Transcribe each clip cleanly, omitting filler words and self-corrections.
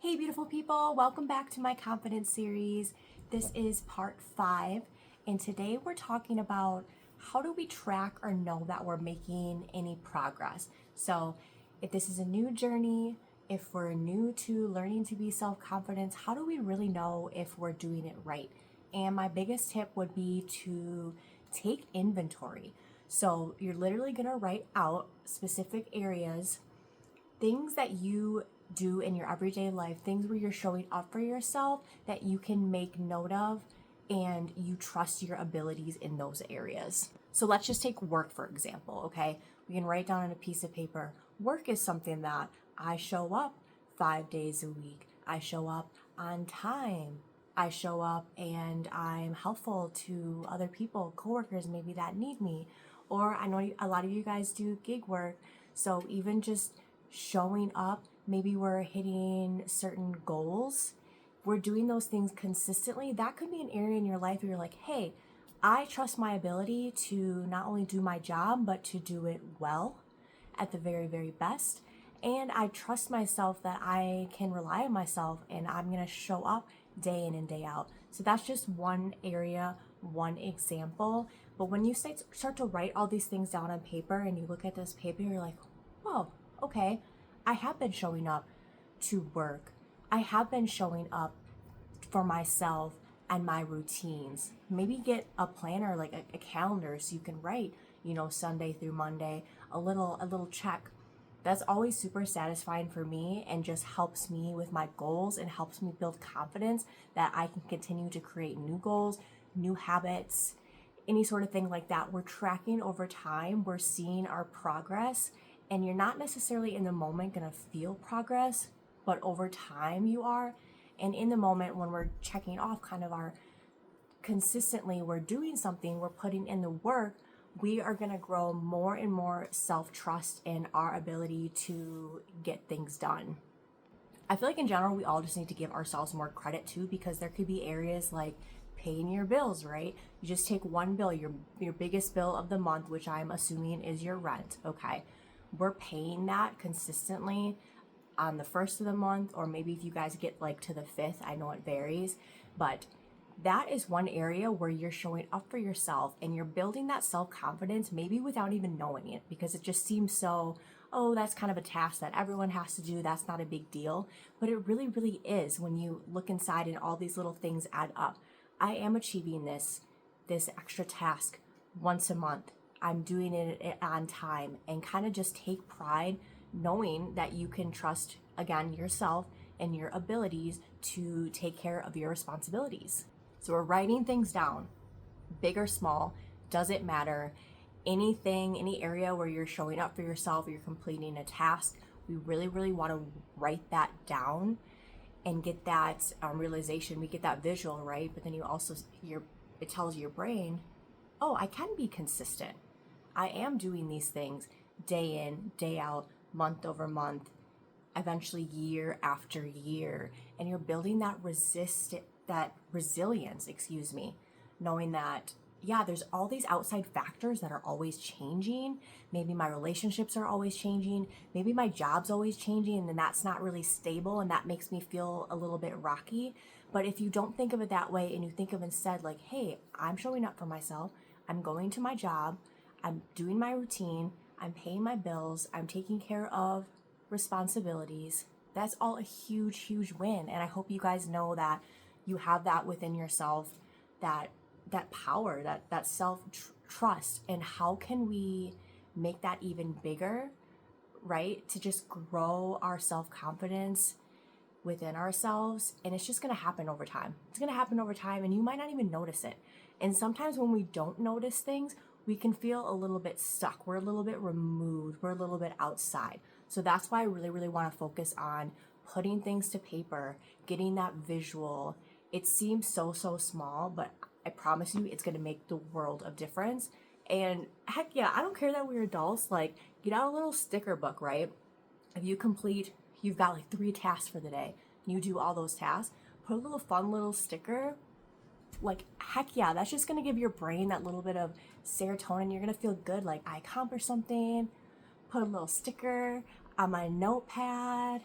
Hey beautiful people, welcome back to my confidence series. This is part 5, and today we're talking about how do we track or know that we're making any progress. So if this is a new journey, if we're new to learning to be self-confident, how do we really know if we're doing it right? And my biggest tip would be to take inventory. So you're literally gonna write out specific areas, things that you do in your everyday life, things where you're showing up for yourself that you can make note of and you trust your abilities in those areas. So let's just take work, for example, okay? We can write down on a piece of paper. Work is something that I show up 5 days a week. I show up on time. I show up and I'm helpful to other people, coworkers maybe that need me. Or I know a lot of you guys do gig work. So even just showing up, maybe we're hitting certain goals, we're doing those things consistently. That could be an area in your life where you're like, hey, I trust my ability to not only do my job, but to do it well at the very, very best. And I trust myself that I can rely on myself and I'm going to show up day in and day out. So that's just one area, one example. But when you start to write all these things down on paper and you look at this paper, you're like, whoa, okay, I have been showing up to work. I have been showing up for myself and my routines. Maybe get a planner, like a calendar, so you can write, Sunday through Monday, a little check. That's always super satisfying for me and just helps me with my goals and helps me build confidence that I can continue to create new goals, new habits, any sort of thing like that. We're tracking over time, we're seeing our progress, and you're not necessarily in the moment gonna feel progress, but over time you are. And in the moment when we're checking off kind of our consistently, we're doing something, we're putting in the work, we are going to grow more and more self-trust in our ability to get things done. I feel like in general, we all just need to give ourselves more credit too, because there could be areas like paying your bills, right? You just take one bill, your biggest bill of the month, which I'm assuming is your rent, okay? We're paying that consistently on the first of the month, or maybe if you guys get like to the 5th, I know it varies, but that is one area where you're showing up for yourself and you're building that self-confidence, maybe without even knowing it, because it just seems so, oh, that's kind of a task that everyone has to do. That's not a big deal. But it really, really is when you look inside and all these little things add up. I am achieving this extra task once a month. I'm doing it on time, and kind of just take pride knowing that you can trust, again, yourself and your abilities to take care of your responsibilities. So we're writing things down, big or small, doesn't matter. Anything, any area where you're showing up for yourself, you're completing a task, we really, really want to write that down and get that realization. We get that visual, right? But then you also, it tells your brain, oh, I can be consistent. I am doing these things day in, day out, month over month, eventually year after year. And you're building that resilience, knowing that, yeah, there's all these outside factors that are always changing. Maybe my relationships are always changing. Maybe my job's always changing, and then that's not really stable, and that makes me feel a little bit rocky. But if you don't think of it that way and you think of instead like, hey, I'm showing up for myself, I'm going to my job, I'm doing my routine, I'm paying my bills, I'm taking care of responsibilities, that's all a huge, huge win. And I hope you guys know that you have that within yourself, that power, that self trust. And how can we make that even bigger, right? To just grow our self-confidence within ourselves. And it's just going to happen over time. It's going to happen over time, and you might not even notice it. And sometimes when we don't notice things, we can feel a little bit stuck. We're a little bit removed. We're a little bit outside. So that's why I really, really want to focus on putting things to paper, getting that visual. It seems so, so small, but I promise you it's going to make the world of difference. And heck yeah, I don't care that we're adults. Like, get out a little sticker book, right? If you've got like 3 tasks for the day, and you do all those tasks, put a little fun little sticker. Like, heck yeah, that's just going to give your brain that little bit of serotonin. You're going to feel good, like I accomplished something. Put a little sticker on my notepad,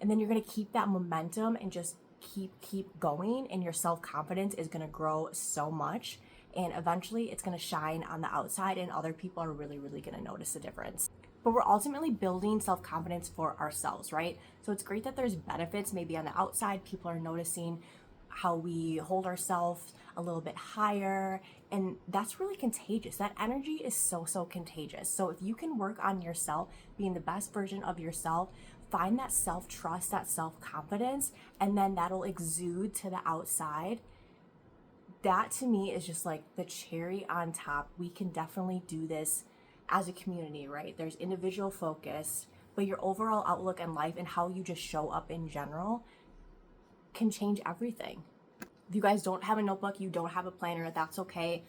And then you're going to keep that momentum and just keep going, and your self-confidence is going to grow so much, and eventually it's going to shine on the outside, and other people are really going to notice the difference. But we're ultimately building self-confidence for ourselves, right? So it's great that there's benefits maybe on the outside. People are noticing how we hold ourselves a little bit higher, and that's really contagious. That energy is so contagious. So if you can work on yourself, being the best version of yourself, find that self-trust, that self-confidence, and then that'll exude to the outside. That to me is just like the cherry on top. We can definitely do this as a community, right? There's individual focus, but your overall outlook in life and how you just show up in general can change everything. If you guys don't have a notebook, you don't have a planner, that's okay.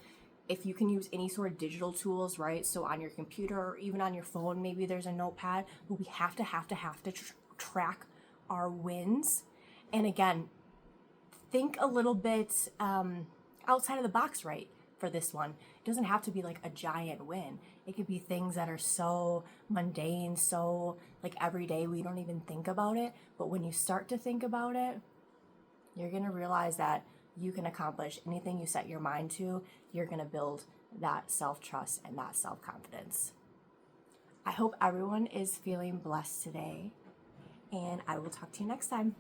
If you can use any sort of digital tools, right? So on your computer or even on your phone, maybe there's a notepad, but we have to track our wins. And again, think a little bit outside of the box, right? For this one, it doesn't have to be like a giant win. It could be things that are so mundane, so like every day we don't even think about it. But when you start to think about it, you're going to realize that you can accomplish anything you set your mind to. You're going to build that self-trust and that self-confidence. I hope everyone is feeling blessed today, and I will talk to you next time.